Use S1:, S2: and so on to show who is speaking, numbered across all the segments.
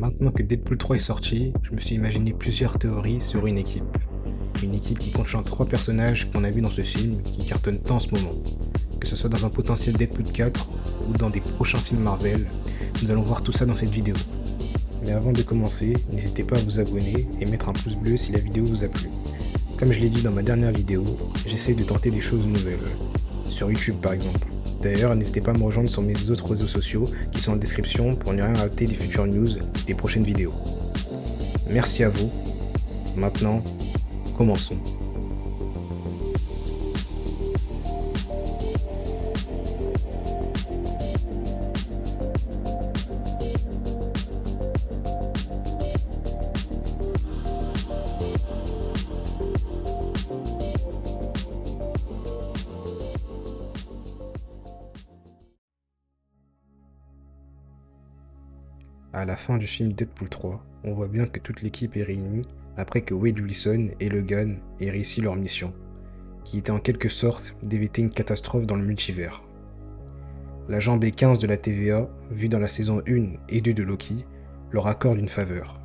S1: Maintenant que Deadpool 3 est sorti, je me suis imaginé plusieurs théories sur une équipe. Une équipe qui contient 3 personnages qu'on a vus dans ce film qui cartonnent tant en ce moment. Que ce soit dans un potentiel Deadpool 4 ou dans des prochains films Marvel, nous allons voir tout ça dans cette vidéo. Mais avant de commencer, n'hésitez pas à vous abonner et mettre un pouce bleu si la vidéo vous a plu. Comme je l'ai dit dans ma dernière vidéo, j'essaie de tenter des choses nouvelles. Sur YouTube par exemple. D'ailleurs, n'hésitez pas à me rejoindre sur mes autres réseaux sociaux qui sont en description pour ne rien rater des futures news des prochaines vidéos. Merci à vous. Maintenant, commençons. À la fin du film Deadpool 3, on voit bien que toute l'équipe est réunie après que Wade Wilson et Logan aient réussi leur mission, qui était en quelque sorte d'éviter une catastrophe dans le multivers. L'agent B15 de la TVA, vu dans la saison 1 et 2 de Loki, leur accorde une faveur,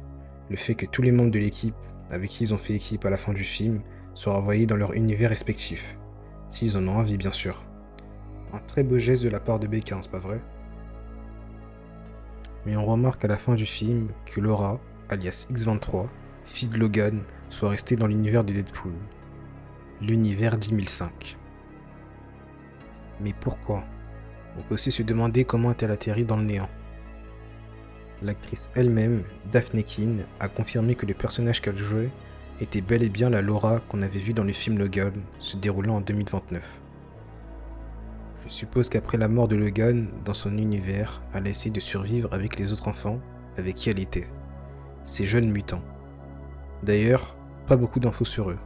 S1: le fait que tous les membres de l'équipe avec qui ils ont fait équipe à la fin du film soient renvoyés dans leur univers respectif, s'ils en ont envie bien sûr. Un très beau geste de la part de B15, pas vrai ? Mais on remarque à la fin du film que Laura, alias X-23, fille de Logan, soit restée dans l'univers de Deadpool. L'univers 1005. Mais pourquoi ? On peut aussi se demander comment a-t-elle atterri dans le néant. L'actrice elle-même, Daphne Keane, a confirmé que le personnage qu'elle jouait était bel et bien la Laura qu'on avait vue dans le film Logan, se déroulant en 2029. Je suppose qu'après la mort de Logan, dans son univers, elle a essayé de survivre avec les autres enfants avec qui elle était, ces jeunes mutants. D'ailleurs, pas beaucoup d'infos sur eux.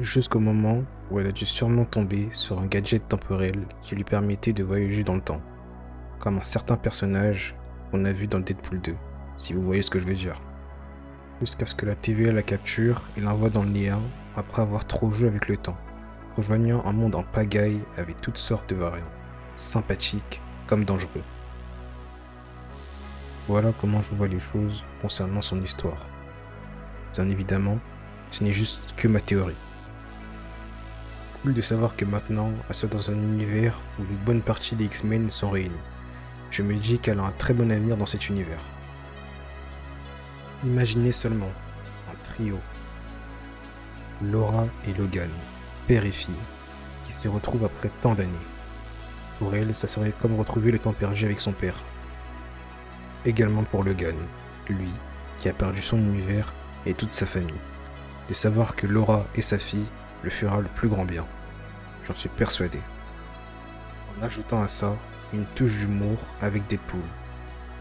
S1: Jusqu'au moment où elle a dû sûrement tomber sur un gadget temporel qui lui permettait de voyager dans le temps, comme un certain personnage qu'on a vu dans Deadpool 2, si vous voyez ce que je veux dire. Jusqu'à ce que la TVA la capture et l'envoie dans le néant après avoir trop joué avec le temps, rejoignant un monde en pagaille avec toutes sortes de variants, sympathiques comme dangereux. Voilà comment je vois les choses concernant son histoire. Bien évidemment, ce n'est juste que ma théorie. Cool de savoir que maintenant, elle soit dans un univers où une bonne partie des X-Men sont réunis. Je me dis qu'elle a un très bon avenir dans cet univers. Imaginez seulement un trio, Laura et Logan, père et fille, qui se retrouvent après tant d'années. Pour elle, ça serait comme retrouver le temps perdu avec son père. Également pour Logan, lui, qui a perdu son univers et toute sa famille. De savoir que Laura et sa fille le fera le plus grand bien. J'en suis persuadé. En ajoutant à ça une touche d'humour avec Deadpool.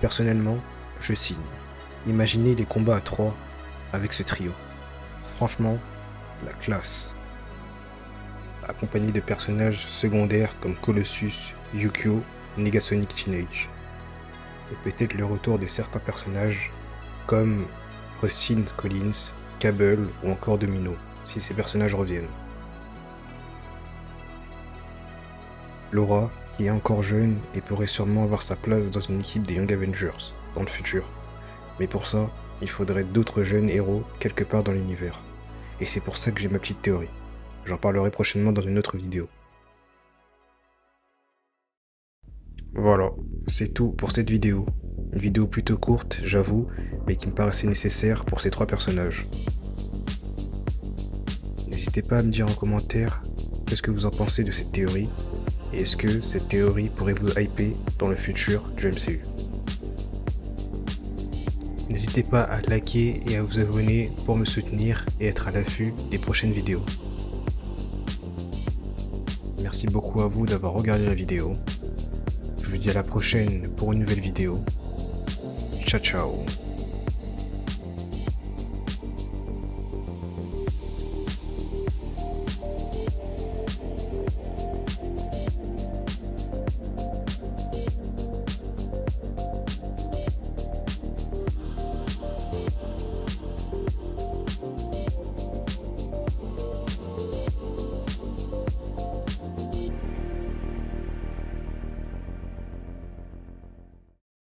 S1: Personnellement, je signe. Imaginez les combats à 3 avec ce trio. Franchement, la classe. Accompagné de personnages secondaires comme Colossus, Yukio, Negasonic Teenage. Et peut-être le retour de certains personnages comme Austin Collins, Cable ou encore Domino, si ces personnages reviennent. Laura, qui est encore jeune et pourrait sûrement avoir sa place dans une équipe des Young Avengers, dans le futur. Mais pour ça, il faudrait d'autres jeunes héros quelque part dans l'univers. Et c'est pour ça que j'ai ma petite théorie. J'en parlerai prochainement dans une autre vidéo. Voilà, c'est tout pour cette vidéo. Une vidéo plutôt courte, j'avoue, mais qui me paraissait nécessaire pour ces 3 personnages. N'hésitez pas à me dire en commentaire qu'est-ce que vous en pensez de cette théorie, et est-ce que cette théorie pourrait vous hyper dans le futur du MCU. N'hésitez pas à liker et à vous abonner pour me soutenir et être à l'affût des prochaines vidéos. Merci beaucoup à vous d'avoir regardé la vidéo. Je vous dis à la prochaine pour une nouvelle vidéo. Ciao ciao.